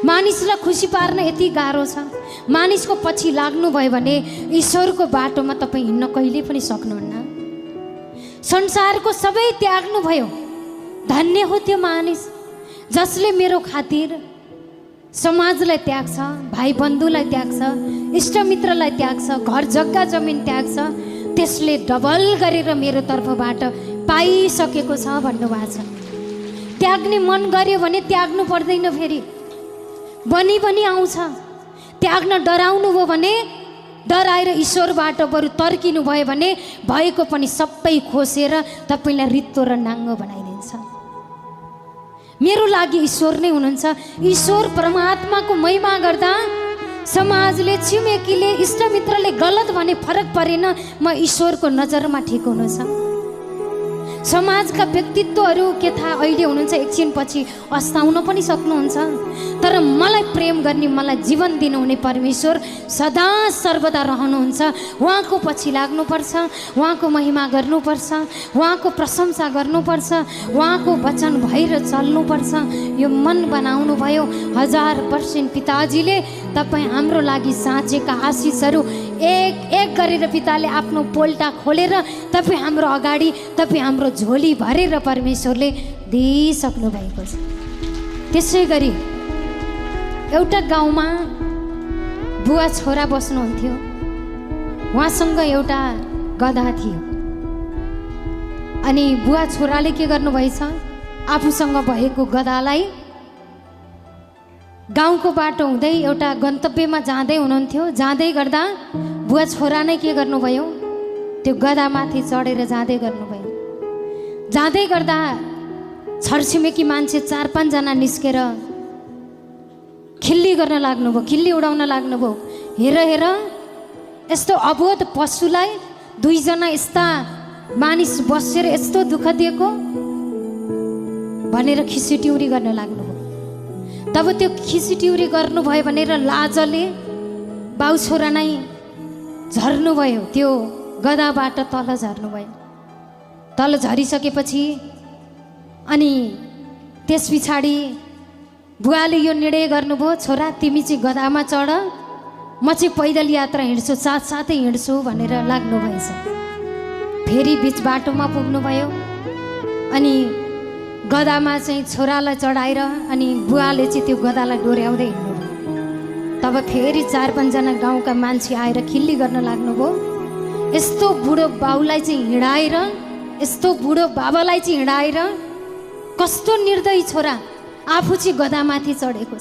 मानिसलाई खुसी पार्न यति गाह्रो छ। मानिसको पछि लाग्नुभयो भने ईश्वरको बाटोमा तपाईँ हिँड्न कहिले पनि सक्नुहुन्न। संसारको सबै त्याग्नुभयो, धन्य हो त्यो मानिस जसले मेरो खातिर समाजलाई त्याग्छ, भाइ बन्धुलाई त्याग्छ, इष्टमित्रलाई त्याग्छ, घर जग्गा जमिन त्याग्छ, त्यसले डबल गरेर मेरो तर्फबाट पाइसकेको छ भन्नुभएको छ। त्याग्ने मन गर्यो भने त्याग्नु पर्दैन, फेरि बनी आउँछ। त्याग्न डराउनु भयो भने डराएर ईश्वरबाट बरु तर्किनु भयो भने भएको पनि सबै खोसेर तपाईँलाई रित्तो र नाङ्गो बनाइदिन्छ। मेरो लागि ईश्वर नै हुनुहुन्छ। ईश्वर परमात्माको महिमा गर्दा समाजले, छिमेकीले, इष्टमित्रले गलत भने फरक परेन, म ईश्वरको नजरमा ठिक हुनु छ। समाजका व्यक्तित्वहरू के थाहा अहिले हुनुहुन्छ, एकछिनपछि अस्ताउन पनि सक्नुहुन्छ, तर मलाई प्रेम गर्ने, मलाई जीवन दिनुहुने परमेश्वर सदा सर्वदा रहनुहुन्छ। उहाँको पछि लाग्नुपर्छ, उहाँको महिमा गर्नुपर्छ, उहाँको प्रशंसा गर्नुपर्छ, उहाँको वचन भएर चल्नुपर्छ। यो मन बनाउनु भयो। 1000% पिताजीले तपाईँ हाम्रो लागि साँचेका आशिषहरू एक एक गरेर पिताले आफ्नो पोल्टा खोलेर तपाईँ हाम्रो अगाडि, तपाईँ हाम्रो झोली भरेर परमेश्वरले दिइसक्नु भएको छ। त्यसै गरी एउटा गाउँमा बुवा छोरा बस्नुहुन्थ्यो। उहाँसँग एउटा गधा थियो। अनि बुवा छोराले के गर्नुभएछ, आफूसँग भएको गधालाई गाउँको बाटो हुँदै एउटा गन्तव्यमा जाँदै हुनुहुन्थ्यो। जाँदै गर्दा बुवा छोरा नै के गर्नुभयो, त्यो गधामाथि चढेर जाँदै गर्नुभयो। जाँदै गर्दा छरछिमेकी मान्छे 4-5 जना निस्केर खिल्ली गर्न लाग्नुभयो, खिल्ली उडाउन लाग्नुभयो। हेर हेर, यस्तो अबोध पशुलाई 2 जना यस्ता मानिस बसेर यस्तो दुःख दिएको भनेर खिसिट्युरी गर्न लाग्नुभयो। तब त्यो खिसिट्युरी गर्नुभयो भनेर लाजले बाउ छोरा नै झर्नुभयो, त्यो गधाबाट तल झर्नुभयो। तल झरिसकेपछि अनि त्यस पछाडि बुवाले यो निर्णय गर्नुभयो, छोरा तिमी चाहिँ गधामा चढ, म चाहिँ पैदल यात्रा हिँड्छु, साथसाथै हिँड्छु भनेर लाग्नुभएछ। फेरि बिच बाटोमा पुग्नुभयो। अनि गधामा चाहिँ छोरालाई चढाएर अनि बुवाले चाहिँ त्यो गधालाई डोर्याउँदै हिँड्नुभयो। तब फेरि 4-5 जना गाउँका मान्छे आएर खिल्ली गर्न लाग्नुभयो। यस्तो बुढो बाउलाई चाहिँ हिँडाएर, यस्तो बुढो बाबालाई चाहिँ हिँडाएर, कस्तो निर्दयी छोरा, आफू चाहिँ गधामाथि चढेको छ।